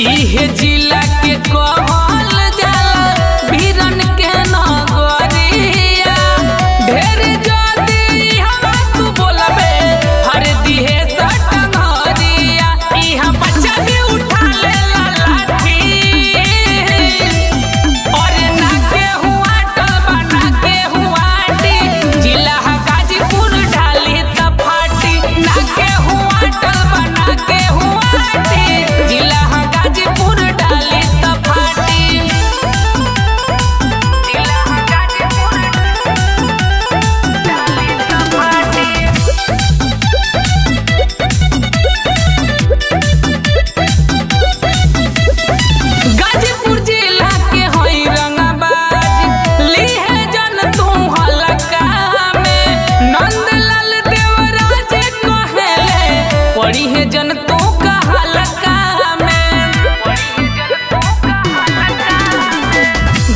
इहे जिला के कहल जाला वीरन के नगरिया। ढेर जदी हवा तू बोलबे हर दिहे सटंगरिया। इहा बच्चा भी उठा लेला लाठी और ना के हुआ टलबा ना के हुआ टी। जिला गाजीपुर ढाली त फाटी ना के हुआ टलबा ना के हुआ टी। जिला गाजीपुर ढाली त फाटी। जिला गाजीपुर ढाली त फाटी। गाजीपुर जिला के होई रंगबाज लीहे जन तू हलका में। नंदलाल देवराज कहेले पड़ी है जन तू कहलका में।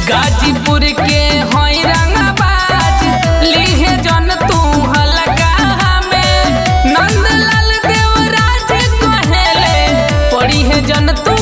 गाजीपुर के होई रंगबाज लीहे जन तू हलका में। नंदलाल देवराज कहेले पड़ी है जन तू